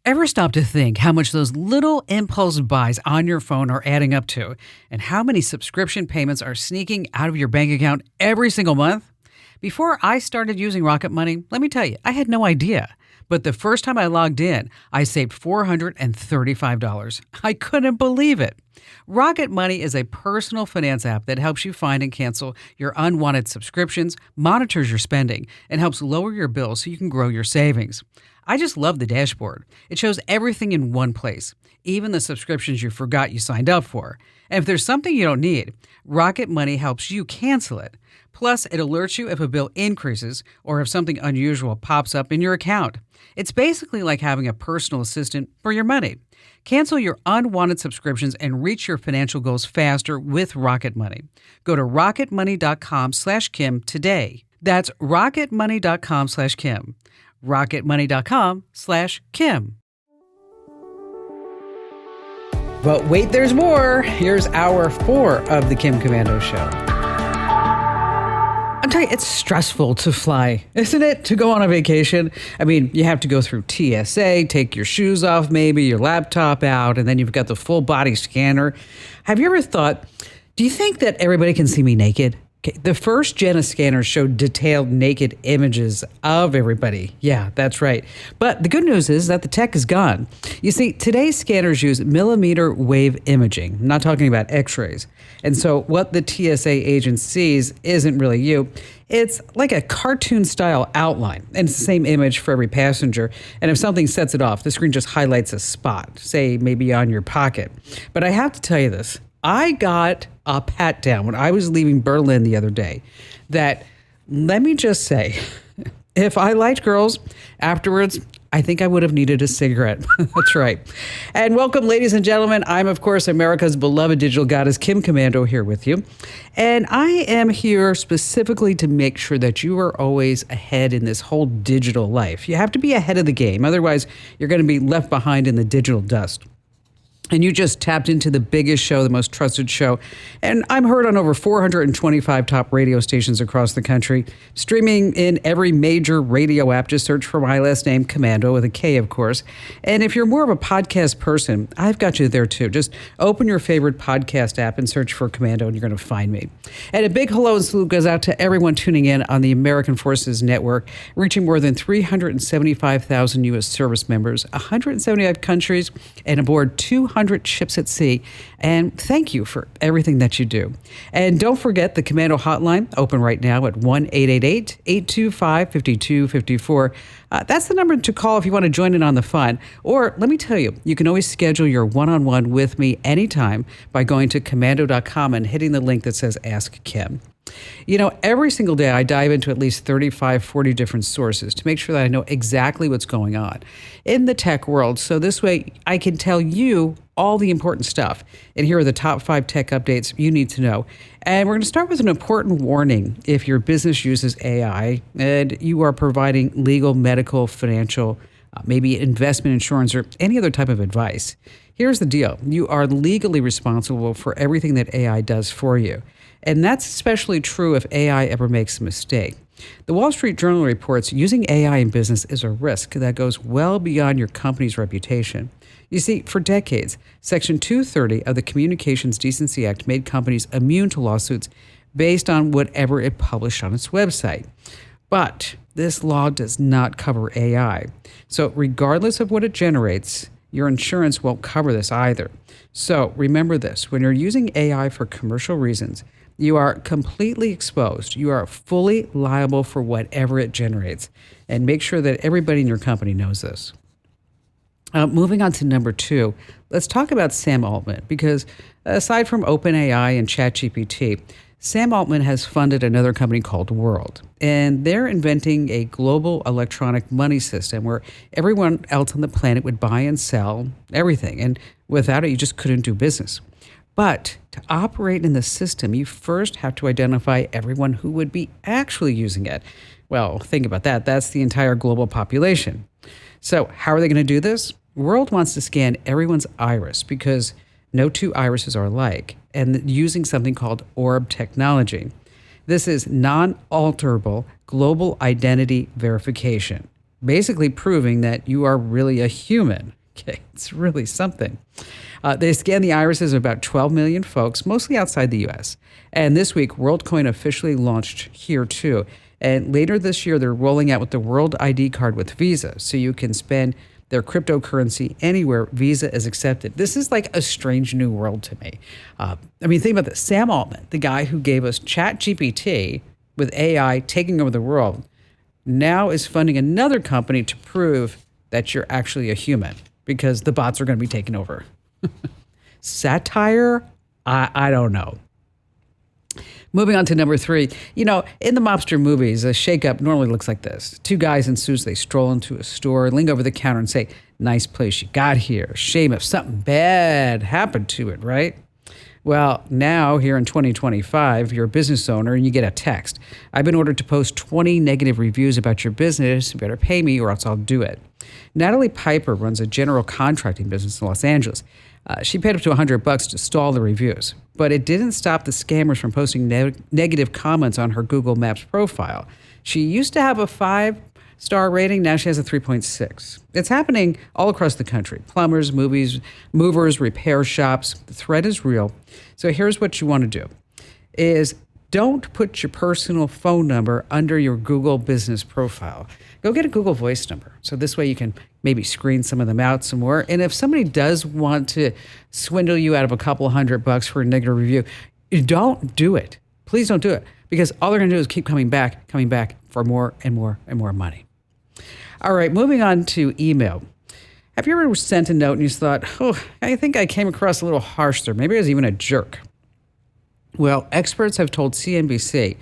Ever stop to think how much those little impulse buys on your phone are adding up to, and how many subscription payments are sneaking out of your bank account every single month? Before I started using Rocket Money, let me tell you, I had no idea. But the first time I logged in, I saved $435. I couldn't believe it. Rocket Money is a personal finance app that helps you find and cancel your unwanted subscriptions, monitors your spending, and helps lower your bills so you can grow your savings. I just love the dashboard. It shows everything in one place, even the subscriptions you forgot you signed up for. And if there's something you don't need, Rocket Money helps you cancel it. Plus, it alerts you if a bill increases or if something unusual pops up in your account. It's basically like having a personal assistant for your money. Cancel your unwanted subscriptions and reach your financial goals faster with Rocket Money. Go to rocketmoney.com/Kim today. That's rocketmoney.com/Kim. rocketmoney.com/Kim. But wait, there's more. Here's hour 4 of the Kim Komando Show. I'm telling you, it's stressful to fly, isn't it? To go on a vacation. I mean, you have to go through TSA, take your shoes off, maybe your laptop out, and then you've got the full body scanner. Have you ever thought, do you think that everybody can see me naked? Okay, the first gen of scanners showed detailed naked images of everybody. Yeah, that's right. But the good news is that the tech is gone. You see, today's scanners use millimeter wave imaging. I'm not talking about x-rays. And so what the TSA agent sees isn't really you. It's like a cartoon style outline, and it's the same image for every passenger. And if something sets it off, the screen just highlights a spot, say maybe on your pocket. But I have to tell you this. I got a pat down when I was leaving Berlin the other day that, let me just say, if I liked girls afterwards, I think I would have needed a cigarette. That's right. And welcome, ladies and gentlemen. I'm, of course, America's beloved digital goddess, Kim Komando, here with you. And I am here specifically to make sure that you are always ahead in this whole digital life. You have to be ahead of the game. Otherwise, you're going to be left behind in the digital dust. And you just tapped into the biggest show, the most trusted show. And I'm heard on over 425 top radio stations across the country, streaming in every major radio app. Just search for my last name, Komando, with a K, of course. And if you're more of a podcast person, I've got you there too. Just open your favorite podcast app and search for Komando, and you're going to find me. And a big hello and salute goes out to everyone tuning in on the American Forces Network, reaching more than 375,000 U.S. service members, 175 countries, and aboard 200 ships at sea. And thank you for everything that you do. And don't forget the Komando hotline, open right now at 1-888-825-5254. That's the number to call if you want to join in on the fun. Or let me tell you, you can always schedule your one-on-one with me anytime by going to komando.com and hitting the link that says Ask Kim. You know, every single day I dive into at least 35, 40 different sources to make sure that I know exactly what's going on in the tech world. So this way I can tell you all the important stuff. And here are the top 5 tech updates you need to know. And we're going to start with an important warning if your business uses AI and you are providing legal, medical, financial, maybe investment insurance, or any other type of advice. Here's the deal. You are legally responsible for everything that AI does for you. And that's especially true if AI ever makes a mistake. The Wall Street Journal reports using AI in business is a risk that goes well beyond your company's reputation. You see, for decades, Section 230 of the Communications Decency Act made companies immune to lawsuits based on whatever it published on its website. But this law does not cover AI. So regardless of what it generates, your insurance won't cover this either. So remember this, when you're using AI for commercial reasons, you are completely exposed. You are fully liable for whatever it generates. And make sure that everybody in your company knows this. Moving on to number 2, let's talk about Sam Altman, because aside from OpenAI and ChatGPT, Sam Altman has funded another company called World, and they're inventing a global electronic money system where everyone else on the planet would buy and sell everything, and without it, you just couldn't do business. But to operate in the system, you first have to identify everyone who would be actually using it. Well, think about that. That's the entire global population. So how are they going to do this? World wants to scan everyone's iris because no two irises are alike, and using something called Orb technology. This is non-alterable global identity verification. basically proving that you are really a human. Okay, it's really something. They scan the irises of about 12 million folks, mostly outside the U.S. And this week, WorldCoin officially launched here too. And later this year, they're rolling out with the World ID card with Visa, so you can spend their cryptocurrency anywhere Visa is accepted. This is like a strange new world to me. Think about this. Sam Altman, the guy who gave us ChatGPT with AI taking over the world, now is funding another company to prove that you're actually a human because the bots are going to be taken over. Satire? I don't know. Moving on to number 3. In the mobster movies, a shakeup normally looks like this. 2 guys in suits, they stroll into a store, lean over the counter and say, "Nice place you got here. Shame if something bad happened to it, right?" Well, now here in 2025, you're a business owner and you get a text. "I've been ordered to post 20 negative reviews about your business. You better pay me or else I'll do it." Natalie Piper runs a general contracting business in Los Angeles. She paid up to $100 to stall the reviews, but it didn't stop the scammers from posting negative comments on her Google Maps profile. She used to have a 5-star rating. Now she has a 3.6. It's happening all across the country. Plumbers, movers, repair shops. The threat is real. So here's what you want to do is don't put your personal phone number under your Google business profile. Go get a Google Voice number. So this way you can maybe screen some of them out some more. And if somebody does want to swindle you out of a couple $100 for a negative review, don't do it. Please don't do it, because all they're going to do is keep coming back for more and more and more money. All right, moving on to email. Have you ever sent a note and you thought, I think I came across a little harsh there. Maybe I was even a jerk. Well, experts have told CNBC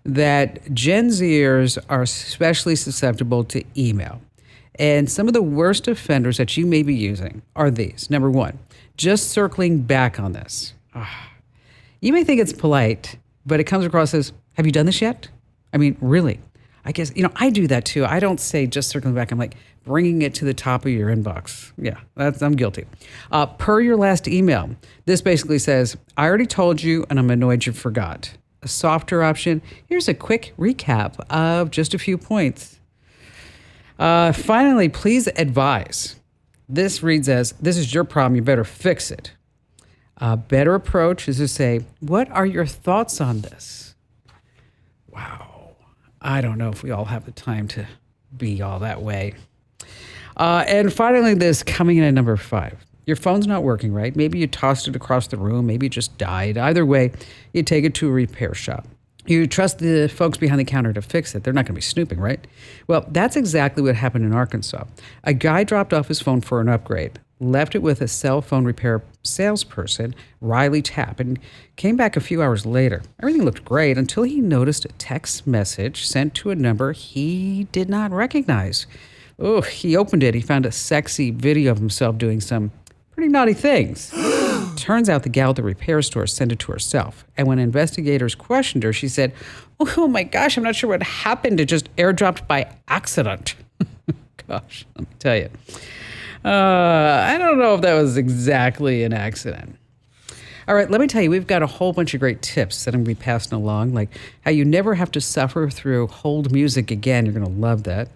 that Gen Zers are especially susceptible to email. And some of the worst offenders that you may be using are these. Number 1, just circling back on this. You may think it's polite, but it comes across as, "Have you done this yet?" I mean, really? I guess, I do that too. I don't say just circling back. I'm like bringing it to the top of your inbox. Yeah, I'm guilty. Per your last email, this basically says, "I already told you and I'm annoyed you forgot." A softer option, here's a quick recap of just a few points. Finally, please advise. This reads as, "This is your problem, you better fix it." A better approach is to say, "What are your thoughts on this?" Wow. I don't know if we all have the time to be all that way. And finally, this coming in at number 5. Your phone's not working right. Maybe you tossed it across the room. Maybe it just died. Either way, you take it to a repair shop. You trust the folks behind the counter to fix it. They're not going to be snooping, right? Well, that's exactly what happened in Arkansas. A guy dropped off his phone for an upgrade, left it with a cell phone repair salesperson, Riley Tapp, and came back a few hours later. Everything looked great until he noticed a text message sent to a number he did not recognize. He opened it. He found a sexy video of himself doing some pretty naughty things. Turns out the gal at the repair store sent it to herself. And when investigators questioned her, she said, "Oh my gosh, I'm not sure what happened. It just airdropped by accident." Gosh, let me tell you. I don't know if that was exactly an accident. All right, let me tell you, we've got a whole bunch of great tips that I'm going to be passing along, like how you never have to suffer through hold music again. You're going to love that.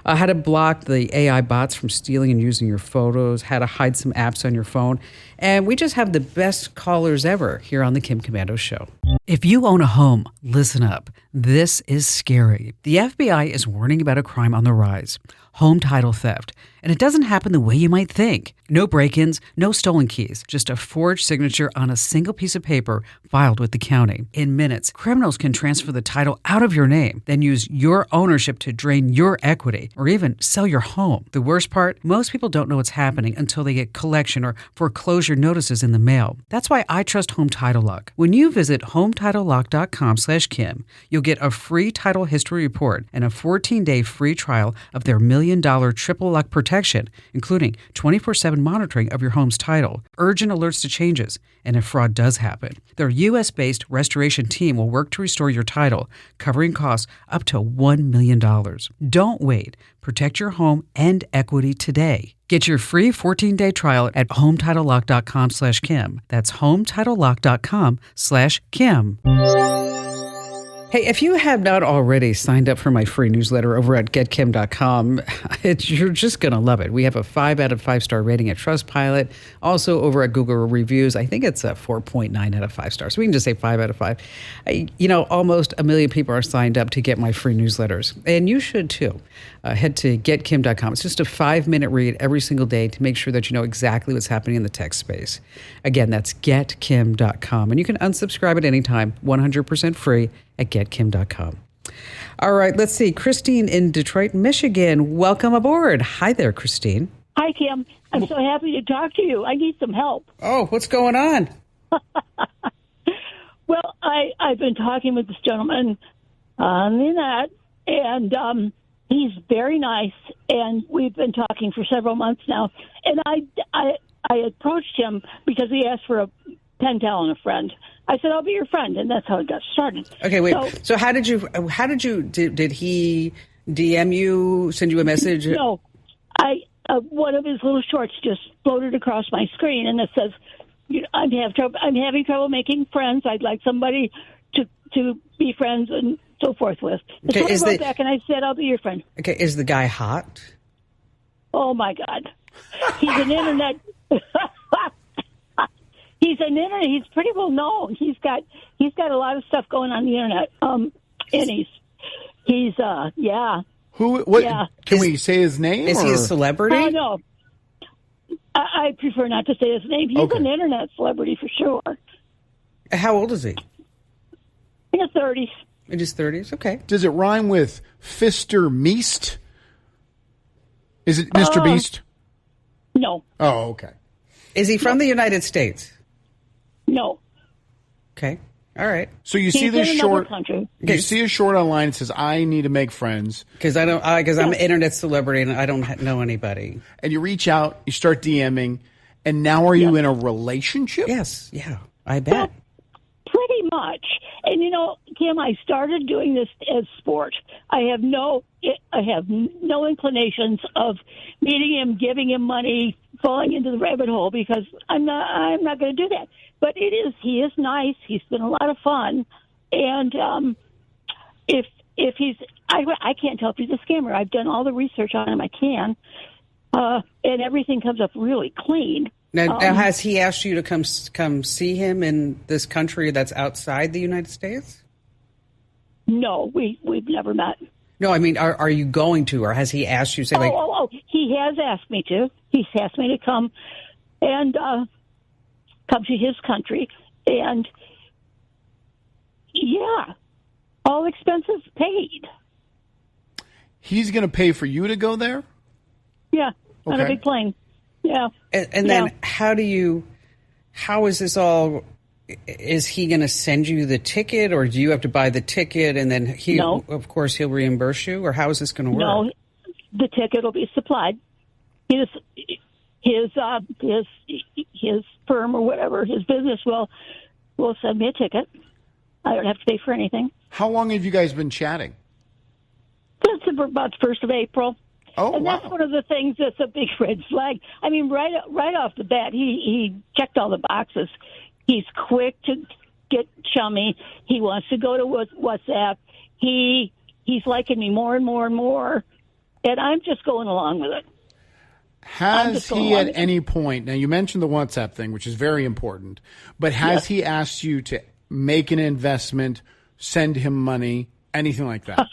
How to block the AI bots from stealing and using your photos, how to hide some apps on your phone. And we just have the best callers ever here on the Kim Komando Show. If you own a home, listen up. This is scary. The FBI is warning about a crime on the rise. Home title theft. And it doesn't happen the way you might think. No break-ins, no stolen keys, just a forged signature on a single piece of paper filed with the county. In minutes, criminals can transfer the title out of your name, then use your ownership to drain your equity or even sell your home. The worst part, most people don't know what's happening until they get collection or foreclosure notices in the mail. That's why I trust Home Title Lock. When you visit HometitleLock.com/Kim, you'll get a free title history report and a 14-day free trial of their $1 million triple lock protection, including 24/7 monitoring of your home's title, urgent alerts to changes, and if fraud does happen. Their U.S.-based restoration team will work to restore your title, covering costs up to $1 million. Don't wait. Protect your home and equity today. Get your free 14-day trial at HometitleLock.com/Kim. That's HometitleLock.com/Kim. Hey, if you have not already signed up for my free newsletter over at getkim.com, you're just going to love it. We have a 5 out of 5 star rating at Trustpilot. Also over at Google Reviews, I think it's a 4.9 out of 5 stars. So we can just say 5 out of 5. Almost 1 million people are signed up to get my free newsletters. And you should too. Head to getkim.com. It's just a 5-minute read every single day to make sure that you know exactly what's happening in the tech space. Again, that's getkim.com. And you can unsubscribe at any time, 100% free at getkim.com. All right, let's see. Christine in Detroit, Michigan. Welcome aboard. Hi there, Christine. Hi, Kim. I'm so happy to talk to you. I need some help. Oh, what's going on? Well, I've been talking with this gentleman on the net, and he's very nice, and we've been talking for several months now. And I approached him because he asked for a pen pal and a friend. I said, I'll be your friend, and that's how it got started. Okay, wait. So did he DM you, send you a message? No. One of his little shorts just floated across my screen, and it says, I'm having trouble making friends. I'd like somebody to be friends and so forth with. Okay, so I wrote back, and I said, I'll be your friend. Okay, is the guy hot? Oh, my God. He's an internet... He's pretty well known. He's got a lot of stuff going on the internet. And he's yeah. Who? What? Yeah. Can we say his name? Is he a celebrity? No. I prefer not to say his name. He's an internet celebrity for sure. How old is he? In his 30s. In his 30s? Okay. Does it rhyme with Fister Meast? Is it Mr. Beast? No. Oh, okay. Is he from the United States? No. Okay. All right. So you see this short. You see a short online that says, "I need to make friends because I'm an internet celebrity and I don't know anybody." And you reach out, you start DMing, and now are you in a relationship? Yes. Yeah. I bet. Well, pretty much. And Kim, I started doing this as sport. I have no inclinations of meeting him, giving him money, falling into the rabbit hole because I'm not going to do that. But he is nice. He's been a lot of fun. And if he's, I can't tell if he's a scammer. I've done all the research on him I can. And everything comes up really clean. Now, has he asked you to come see him in this country that's outside the United States? No, we've never met. No, I mean, are you going to, or has he asked you? Say he has asked me to. He's asked me to come and come to his country, and yeah, all expenses paid. He's going to pay for you to go there? Yeah, on a big plane. Yeah. And then how is this all, is he going to send you the ticket or do you have to buy the ticket and then of course he'll reimburse you, or how is this going to work? No, the ticket will be supplied. His firm or whatever, his business will send me a ticket. I don't have to pay for anything. How long have you guys been chatting? Since about the 1st of April. Oh, and that's one of the things that's a big red flag. I mean, right off the bat, he checked all the boxes. He's quick to get chummy. He wants to go to WhatsApp. He's liking me more and more and more, and I'm just going along with it. Has he at any point, now you mentioned the WhatsApp thing, which is very important, but has he asked you to make an investment, send him money, anything like that?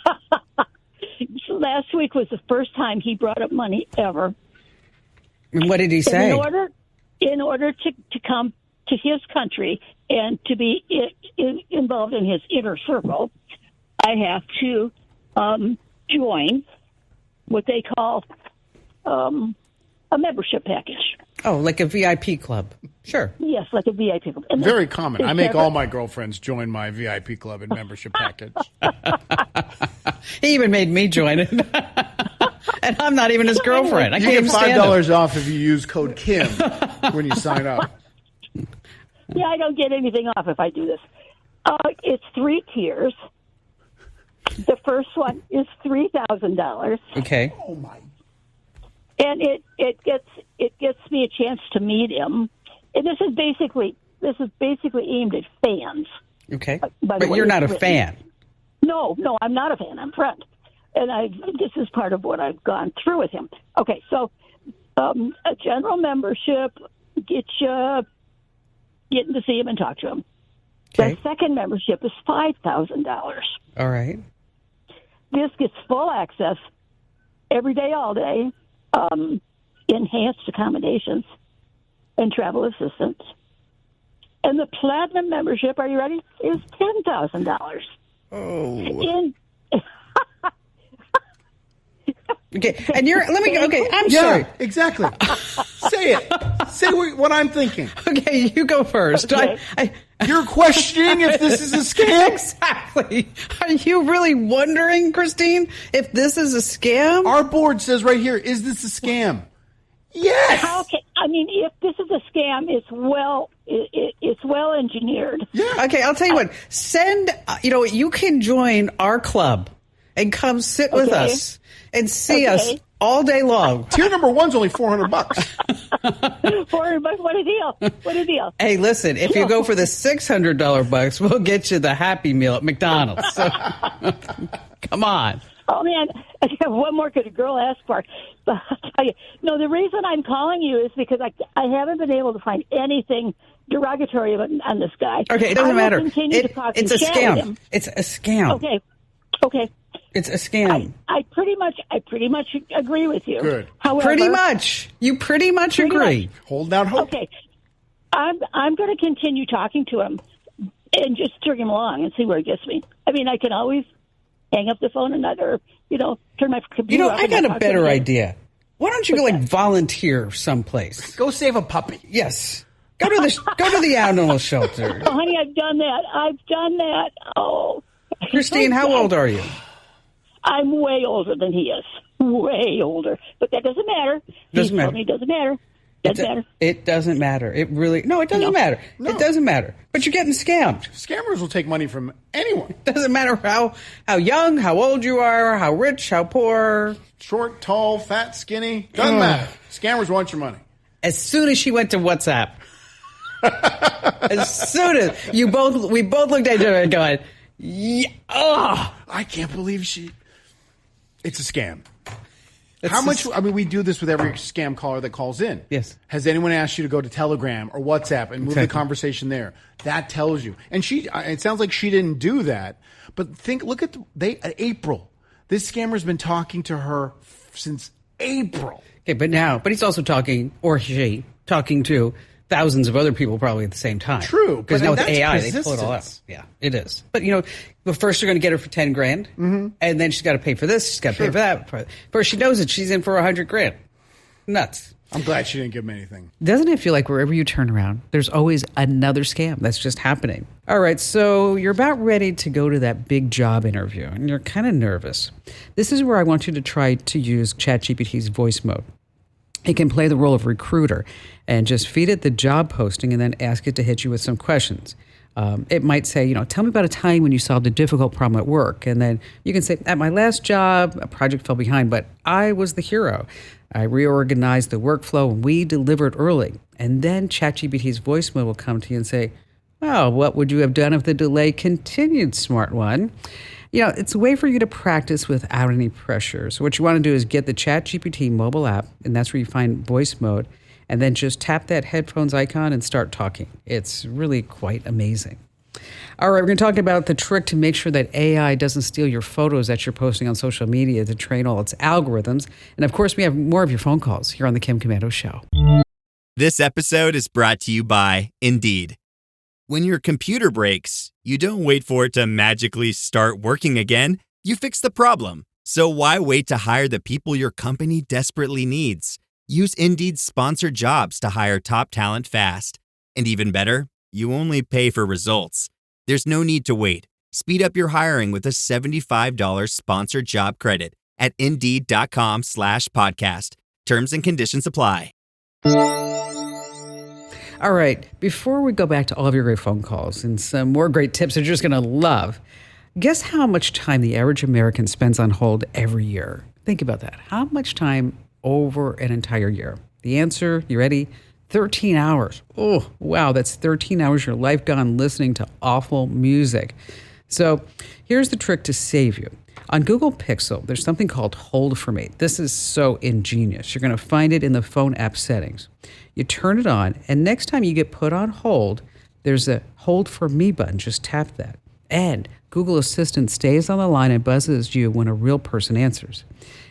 Last week was the first time he brought up money ever. And what did he say? In order to come to his country and to be involved in his inner circle, I have to join what they call a membership package. Oh, like a VIP club. Sure. Yes, like a VIP club. And very common. I make all my girlfriends join my VIP club and membership package. He even made me join it. And I'm not even his girlfriend. You get $5 off if you use code Kim when you sign up. Yeah, I don't get anything off if I do this. It's 3 tiers. The first one is $3,000. Okay. Oh my! And it gets me a chance to meet him. And this is basically aimed at fans. Okay, but you're not a fan. No, I'm not a fan. I'm a friend. And this is part of what I've gone through with him. Okay, so a general membership gets you getting to see him and talk to him. Okay. The second membership is $5,000. All right. This gets full access every day, all day, enhanced accommodations, and travel assistance. And the platinum membership, are you ready, is $10,000. Oh. Okay, and I'm sorry. Yeah, exactly. Say it. Say what I'm thinking. Okay, you go first. Okay. You're questioning if this is a scam? Exactly. Are you really wondering, Christine, if this is a scam? Our board says right here, is this a scam? Yes. How can, I mean, if this is a scam, it's well engineered. Yeah. Okay, I'll tell you what. You can join our club and come sit with Okay. us and see Okay. us all day long. Tier number one's only $400. What a deal. What a deal. Hey, listen, if you go for the $600 bucks, we'll get you the Happy Meal at McDonald's. So, come on. Oh, man, what more could a girl ask for? But I'll tell you, no, the reason I'm calling you is because I haven't been able to find anything derogatory on this guy. Okay, it doesn't I will matter. continue to talk It's and a chat with scam. him. It's a scam. Okay. It's a scam. I pretty much agree with you. Good. However, Pretty much. You pretty much agree. Hold out hope. Okay, I'm going to continue talking to him and just string him along and see where it gets me. I mean, I can always hang up the phone and turn my computer off. I and got not a talk to better him again. idea. Why don't you go volunteer someplace? Go save a puppy. Yes. Go to the animal shelter. Oh, honey, I've done that. Oh, Christine, how old are you? I'm way older than he is. Way older. But that doesn't matter. Doesn't matter. It doesn't matter. Doesn't matter. It doesn't matter. It doesn't matter. No. It doesn't matter. But you're getting scammed. Scammers will take money from anyone. It doesn't matter how young, how old you are, how rich, how poor. Short, tall, fat, skinny. Doesn't matter. Scammers want your money. As soon as she went to WhatsApp, as soon as we both looked at each other and going, yeah, oh. I can't believe it's a scam. How much? I mean, we do this with every scam caller that calls in. Yes. Has anyone asked you to go to Telegram or WhatsApp and move the conversation there? That tells you. And it sounds like she didn't do that. But look at April. This scammer's been talking to her since April. Okay, but he's also talking to thousands of other people probably at the same time. True, because but now with that's AI, they pull it all out. persistence. Yeah, it is. But but first you're going to get her for $10,000, and then she's got to pay for this. She's got to pay for that. First she knows it, she's in for $100,000. Nuts. I'm glad she didn't give him anything. Doesn't it feel like wherever you turn around, there's always another scam that's just happening? All right, so you're about ready to go to that big job interview, and you're kind of nervous. This is where I want you to try to use ChatGPT's voice mode. It can play the role of recruiter and just feed it the job posting and then ask it to hit you with some questions. It might say, tell me about a time when you solved a difficult problem at work. And then you can say, at my last job, a project fell behind, but I was the hero. I reorganized the workflow and we delivered early. And then ChatGPT's voice mode will come to you and say, well, what would you have done if the delay continued, smart one? It's a way for you to practice without any pressure. So what you want to do is get the ChatGPT mobile app, and that's where you find voice mode, and then just tap that headphones icon and start talking. It's really quite amazing. All right, we're going to talk about the trick to make sure that AI doesn't steal your photos that you're posting on social media to train all its algorithms. And of course, we have more of your phone calls here on the Kim Komando Show. This episode is brought to you by Indeed. When your computer breaks, you don't wait for it to magically start working again. You fix the problem. So why wait to hire the people your company desperately needs? Use Indeed's sponsored jobs to hire top talent fast. And even better, you only pay for results. There's no need to wait. Speed up your hiring with a $75 sponsored job credit at Indeed.com/podcast. Terms and conditions apply. All right, before we go back to all of your great phone calls and some more great tips that you're just going to love, guess how much time the average American spends on hold every year? Think about that. How much time over an entire year? The answer, you ready? 13 hours. Oh, wow, that's 13 hours of your life gone listening to awful music. So here's the trick to save you. On Google Pixel, there's something called Hold for Me. This is so ingenious. You're going to find it in the phone app settings. You turn it on, and next time you get put on hold, there's a Hold for Me button. Just tap that. And Google Assistant stays on the line and buzzes you when a real person answers.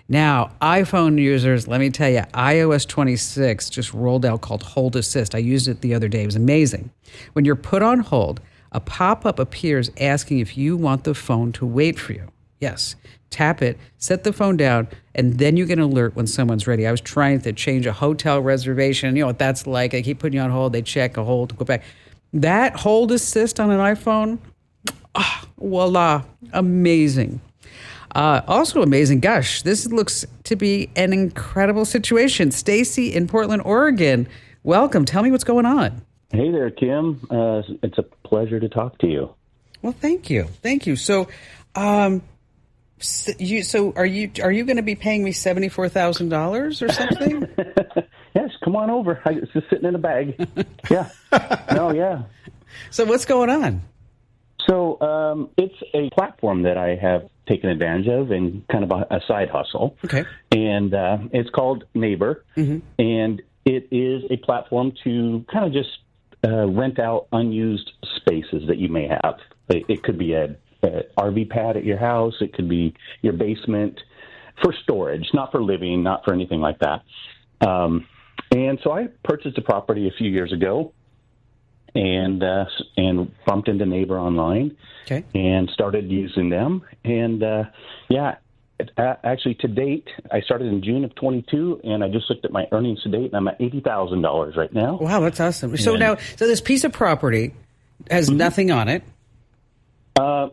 Now, iPhone users, let me tell you, iOS 26 just rolled out called Hold Assist. I used it the other day. It was amazing. When you're put on hold, a pop-up appears asking if you want the phone to wait for you. Yes. Tap it, set the phone down, and then you get an alert when someone's ready. I was trying to change a hotel reservation. You know what that's like. They keep putting you on hold. They check a hold, go back. That Hold Assist on an iPhone, voila, amazing. Also amazing. Gosh, this looks to be an incredible situation. Stacy in Portland, Oregon, welcome. Tell me what's going on. Hey there, Kim. It's a pleasure to talk to you. Well, thank you. Thank you. So, so are you going to be paying me $74,000 or something? Yes, come on over. It's just sitting in a bag. Yeah. No, yeah. So what's going on? So it's a platform that I have taken advantage of and kind of a side hustle. Okay. And it's called Neighbor. Mm-hmm. And it is a platform to kind of just rent out unused spaces that you may have. It could be a RV pad at your house. It could be your basement for storage, not for living, not for anything like that. And so I purchased a property a few years ago and bumped into Neighbor online. Okay. And started using them. And actually to date, I started in June of 22, and I just looked at my earnings to date, and I'm at $80,000 right now. Wow, that's awesome. So so this piece of property has nothing on it.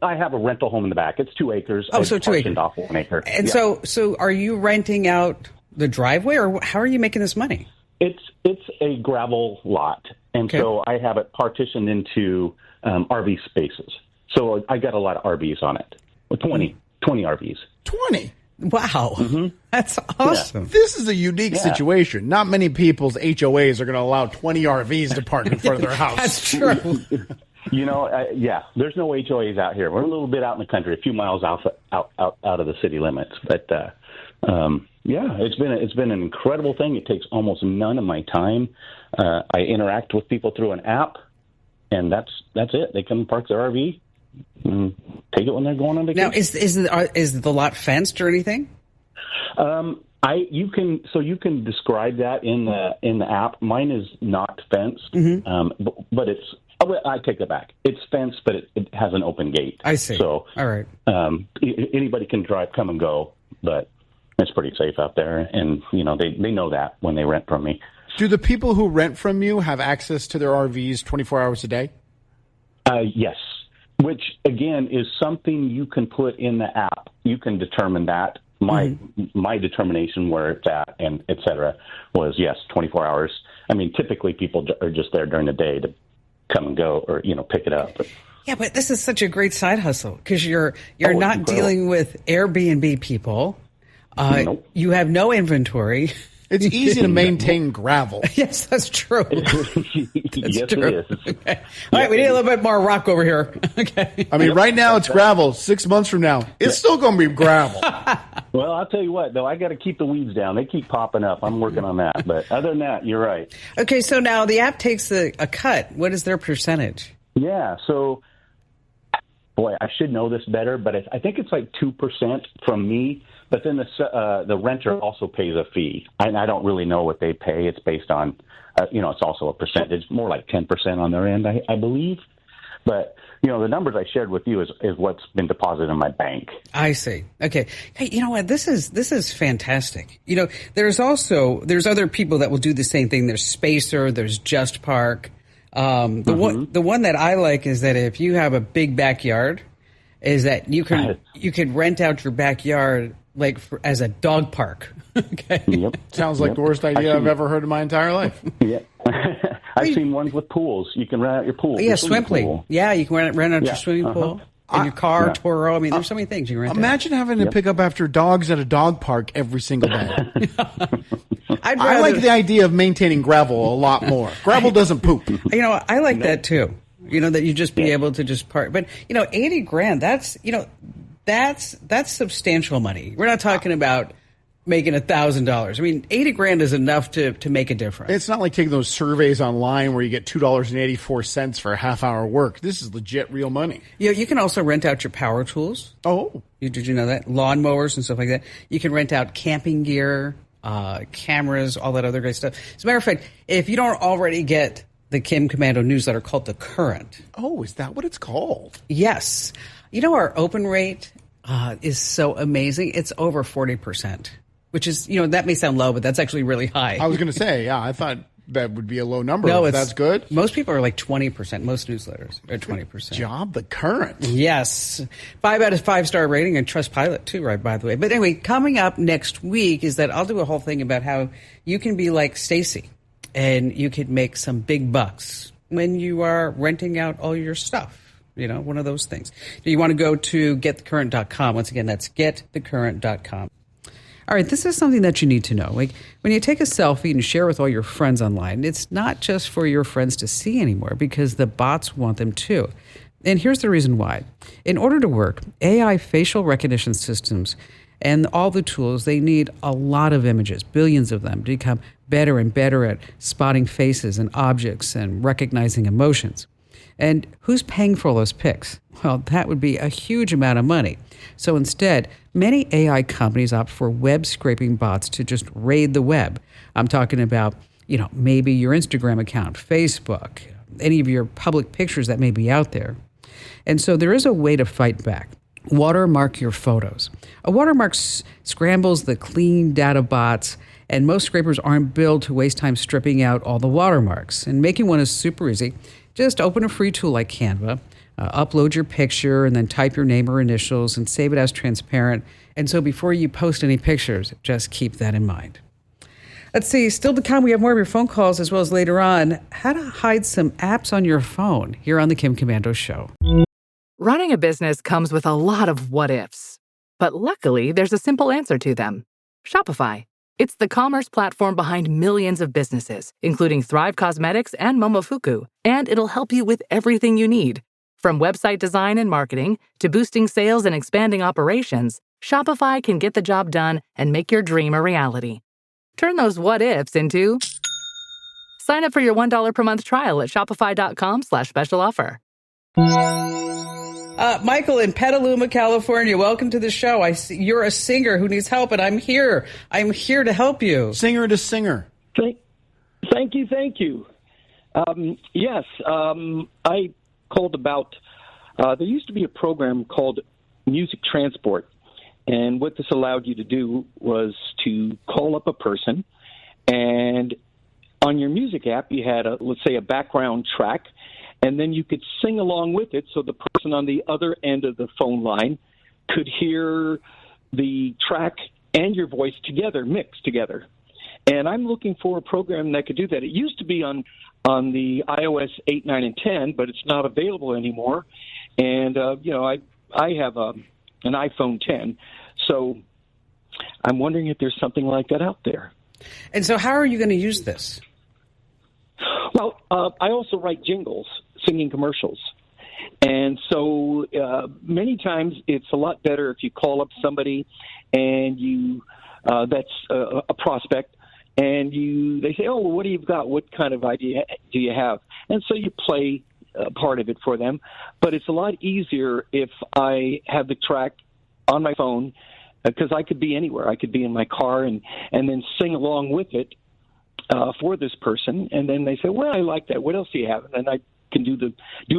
I have a rental home in the back. It's 2 acres. Oh, so 2 acres. Off 1 acre. And yeah. So are you renting out the driveway, or how are you making this money? It's a gravel lot, and so I have it partitioned into RV spaces. So I got a lot of RVs on it. 20 RVs. 20? Wow. Mm-hmm. That's awesome. Yeah. This is a unique situation. Not many people's HOAs are going to allow 20 RVs to park in front of their house. That's true. You know, there's no HOAs out here. We're a little bit out in the country, a few miles out of the city limits. But it's been an incredible thing. It takes almost none of my time. I interact with people through an app, and that's it. They come park their RV, and take it when they're going on vacation. Now, is the lot fenced or anything? You can describe that in the app. Mine is not fenced, but it's. I take that back. It's fenced, but it has an open gate. I see. So, all right. Anybody can come and go, but it's pretty safe out there. And, you know, they know that when they rent from me. Do the people who rent from you have access to their RVs 24 hours a day? Yes, which, again, is something you can put in the app. You can determine that. My determination where it's at and et cetera was, yes, 24 hours. I mean, typically people are just there during the day to come and go or, you know, pick it up. Yeah, but this is such a great side hustle because you're not dealing with Airbnb people. Nope. You have no inventory. It's easy to maintain gravel. Yes, that's true. Yes, true. it is. Okay. All right, we need a little bit more rock over here. Okay. I mean, right now it's gravel. 6 months from now, it's still going to be gravel. Well, I'll tell you what, though, I got to keep the weeds down. They keep popping up. I'm working on that. But other than that, you're right. Okay, so now the app takes a cut. What is their percentage? Yeah, so, boy, I should know this better, but I think it's like 2% from me. But then the renter also pays a fee. I don't really know what they pay. It's based on, it's also a percentage, more like 10% on their end, I believe. But, you know, the numbers I shared with you is what's been deposited in my bank. I see. Okay. Hey, you know what? This is fantastic. You know, there's other people that will do the same thing. There's Spacer, there's JustPark. The one that I like is that if you have a big backyard, is that you can rent out your backyard as a dog park. Okay. Yep. Sounds like the worst idea I've ever heard in my entire life. Yeah. I've seen ones with pools. You can rent out your pool. Yeah, Swimply. Yeah, you can rent out your swimming pool. In your car, Toro. I mean, there's so many things you can rent out. Imagine having to pick up after dogs at a dog park every single day. I like the idea of maintaining gravel a lot more. Gravel doesn't poop. You know, I like that too. that you just be able to just part. But, 80 grand, that's substantial money. We're not talking about making $1,000. I mean, 80 grand is enough to make a difference. It's not like taking those surveys online where you get $2.84 for a half-hour work. This is legit real money. You can also rent out your power tools. Oh. Did you know that? Lawnmowers and stuff like that. You can rent out camping gear, cameras, all that other great stuff. As a matter of fact, if you don't already get the Kim Komando newsletter called The Current. Oh, is that what it's called? Yes. Our open rate is so amazing. It's over 40%. Which is, that may sound low, but that's actually really high. I was going to say, yeah, I thought that would be a low number. No, that's good. Most people are like 20%. Most newsletters are 20%. Job, The Current. Yes. 5 out of 5-star rating and Trustpilot too, right, by the way. But anyway, coming up next week is that I'll do a whole thing about how you can be like Stacy and you could make some big bucks when you are renting out all your stuff. One of those things. Do you want to go to getthecurrent.com? Once again, that's getthecurrent.com. All right, this is something that you need to know. Like when you take a selfie and share with all your friends online, it's not just for your friends to see anymore because the bots want them too. And here's the reason why. In order to work, AI facial recognition systems and all the tools, they need a lot of images, billions of them, to become better and better at spotting faces and objects and recognizing emotions. And who's paying for all those pics? Well, that would be a huge amount of money. So instead, many AI companies opt for web scraping bots to just raid the web. I'm talking about, maybe your Instagram account, Facebook, any of your public pictures that may be out there. And so there is a way to fight back. Watermark your photos. A watermark scrambles the clean data bots, and most scrapers aren't built to waste time stripping out all the watermarks. And making one is super easy. Just open a free tool like Canva, upload your picture, and then type your name or initials and save it as transparent. And so before you post any pictures, just keep that in mind. Let's see, still to come, we have more of your phone calls as well as later on, how to hide some apps on your phone here on the Kim Komando Show. Running a business comes with a lot of what-ifs. But luckily, there's a simple answer to them. Shopify. It's the commerce platform behind millions of businesses, including Thrive Cosmetics and Momofuku, and it'll help you with everything you need. From website design and marketing to boosting sales and expanding operations, Shopify can get the job done and make your dream a reality. Turn those what-ifs into... Sign up for your $1 per month trial at shopify.com/special offer. Michael in Petaluma, California, welcome to the show. I see you're a singer who needs help, and I'm here. I'm here to help you. Singer to singer. Thank you. Yes, I called about, there used to be a program called Music Transport, and what this allowed you to do was to call up a person, and on your music app you had, let's say, a background track, and then you could sing along with it so the person on the other end of the phone line could hear the track and your voice together, mixed together. And I'm looking for a program that could do that. It used to be on the iOS 8, 9, and 10, but it's not available anymore. And, I have an iPhone 10, so I'm wondering if there's something like that out there. And so how are you going to use this? Well, I also write jingles, singing commercials. And so many times it's a lot better if you call up somebody and you that's a prospect, and they say, oh, well, what do you got? What kind of idea do you have? And so you play part of it for them. But it's a lot easier if I have the track on my phone, because I could be anywhere. I could be in my car and then sing along with it for this person. And then they say, well, I like that. What else do you have? And then I can do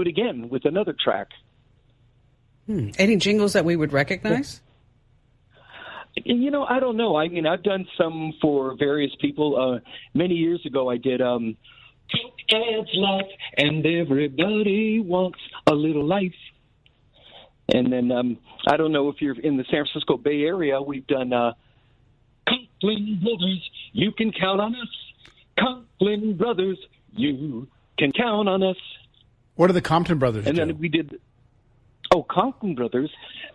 it again with another track. Any jingles that we would recognize? I don't know. I mean, I've done some for various people. Many years ago, I did Ad's Life, and everybody wants a little life. And then I don't know if you're in the San Francisco Bay Area. We've done Conklin Brothers, you can count on us. Conklin Brothers, you can count on us. What are the Compton Brothers And do? then we did... Oh, Conklin Brothers,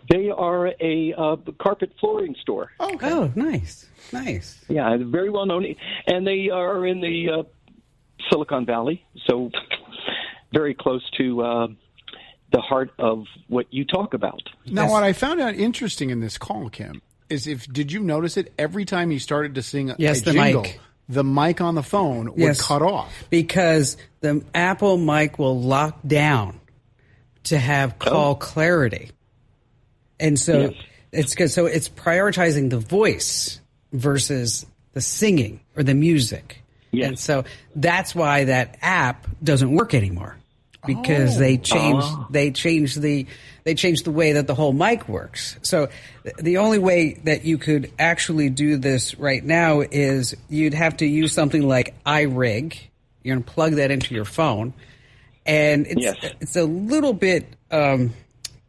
they are a carpet flooring store. Okay. Oh, nice. Yeah, very well known. And they are in the Silicon Valley. So very close to the heart of what you talk about. Now, what I found out interesting in this call, Kim, is did you notice it every time he started to sing a Yes, the jingle, mic. the mic on the phone would Yes. cut off? Because the Apple mic will lock down to have call clarity. And so it's good. So it's prioritizing the voice versus the singing or the music. Yes. And so that's why that app doesn't work anymore, because they changed the way that the whole mic works. So the only way that you could actually do this right now is you'd have to use something like iRig. You're going to plug that into your phone, and it's a little bit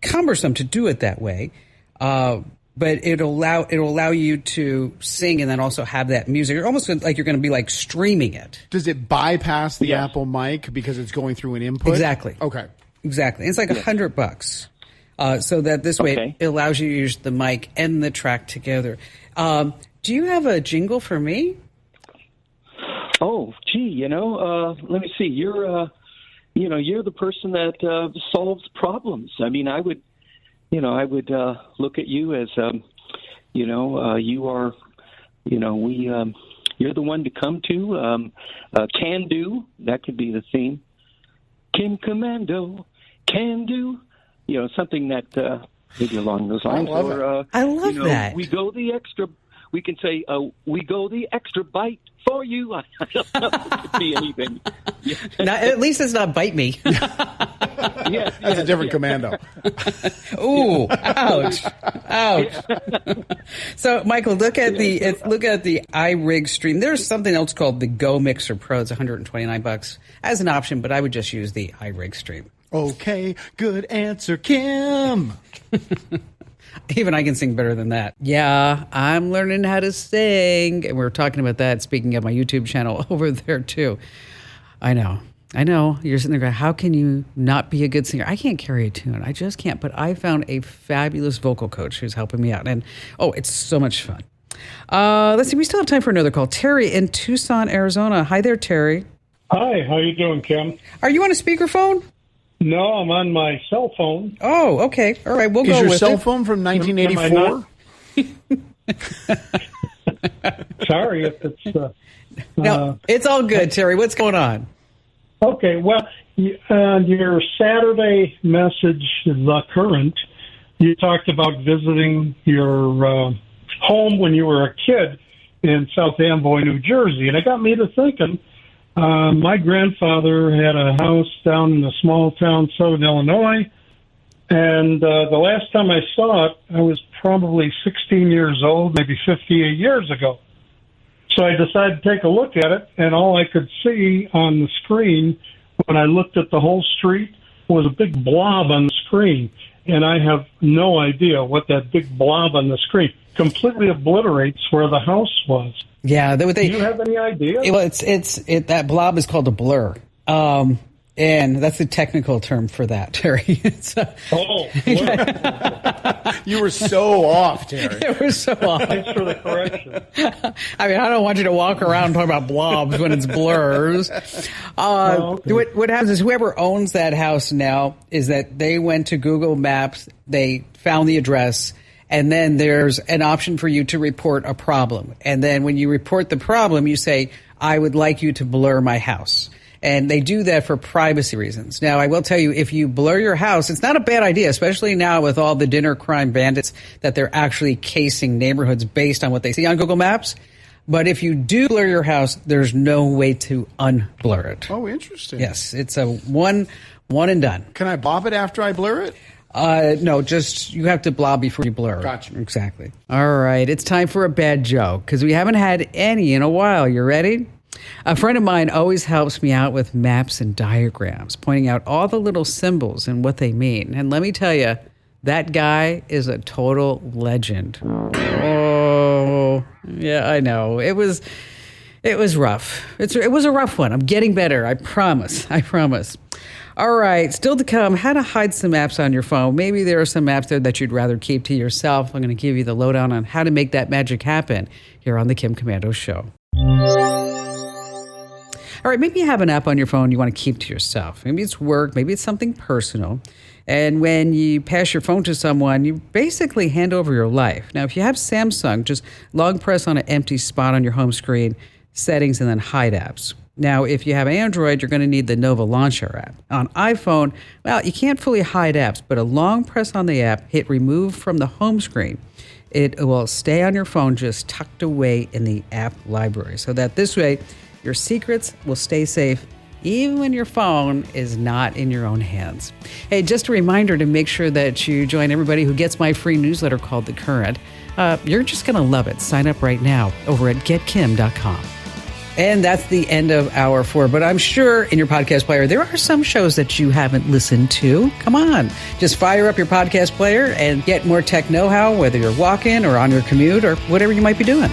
cumbersome to do it that way. But it'll allow you to sing and then also have that music. You're almost like you're going to be like streaming it. Does it bypass the Apple mic because it's going through an input? Exactly. Okay. Exactly. It's like $100. So that this way it allows you to use the mic and the track together. Do you have a jingle for me? Oh, gee, let me see. You're the person that solves problems. I mean, I would look at you as, you are, you're the one to come to. Can do, that could be the theme. Kim Komando, can do, something that maybe along those lines. I love that. We go the extra. We can say, we go the extra bite for you. I don't know if it could be anything. At least it's not bite me. Yes, That's a different commando. Ooh, ouch. So, Michael, look at the iRig stream. There's something else called the Go Mixer Pro. It's $129 as an option, but I would just use the iRig stream. Okay, good answer, Kim. Even I can sing better than that. Yeah, I'm learning how to sing. And we're talking about that, speaking of my YouTube channel over there, too. I know. You're sitting there going, how can you not be a good singer? I can't carry a tune. I just can't. But I found a fabulous vocal coach who's helping me out. And, it's so much fun. Let's see. We still have time for another call. Terry in Tucson, Arizona. Hi there, Terry. Hi. How you doing, Kim? Are you on a speakerphone? No, I'm on my cell phone. Oh, okay. All right. We'll go with it. Is with your cell it. phone from 1984? Sorry if it's... No, it's all good, Terry. What's going on? Okay, well, your Saturday message, The Current, you talked about visiting your home when you were a kid in South Amboy, New Jersey. And it got me to thinking, my grandfather had a house down in the small town Southern Illinois. And the last time I saw it, I was probably 16 years old, maybe 58 years ago. So I decided to take a look at it, and all I could see on the screen when I looked at the whole street was a big blob on the screen. And I have no idea what that big blob on the screen completely obliterates where the house was. Yeah. Do you have any idea? Well, that blob is called a blur. And that's the technical term for that, Terry. You were so off, Terry. You were so off. Thanks for the correction. I mean, I don't want you to walk around talking about blobs when it's blurs. Okay. What happens is whoever owns that house now is that they went to Google Maps, they found the address, and then there's an option for you to report a problem. And then when you report the problem, you say, I would like you to blur my house. And they do that for privacy reasons. Now, I will tell you, if you blur your house, it's not a bad idea, especially now with all the dinner crime bandits that they're actually casing neighborhoods based on what they see on Google Maps. But if you do blur your house, there's no way to unblur it. Oh, interesting. Yes, it's a one and done. Can I bob it after I blur it? No, just you have to blob before you blur. Gotcha. Exactly. All right, it's time for a bad joke because we haven't had any in a while. You ready? A friend of mine always helps me out with maps and diagrams, pointing out all the little symbols and what they mean. And let me tell you, that guy is a total legend. Oh, yeah, I know. It was rough. It was a rough one. I'm getting better. I promise. All right, still to come, how to hide some apps on your phone. Maybe there are some apps there that you'd rather keep to yourself. I'm going to give you the lowdown on how to make that magic happen here on the Kim Komando Show. All right, maybe you have an app on your phone you want to keep to yourself. Maybe it's work, maybe it's something personal. And when you pass your phone to someone, you basically hand over your life. Now, if you have Samsung, just long press on an empty spot on your home screen, settings, and then hide apps. Now, if you have Android, you're going to need the Nova Launcher app. On iPhone, well, you can't fully hide apps, but a long press on the app, hit remove from the home screen. It will stay on your phone just tucked away in the app library so that this way your secrets will stay safe even when your phone is not in your own hands. Hey, just a reminder to make sure that you join everybody who gets my free newsletter called The Current. You're just going to love it. Sign up right now over at getkim.com. And that's the end of Hour 4. But I'm sure in your podcast player, there are some shows that you haven't listened to. Come on. Just fire up your podcast player and get more tech know-how, whether you're walking or on your commute or whatever you might be doing.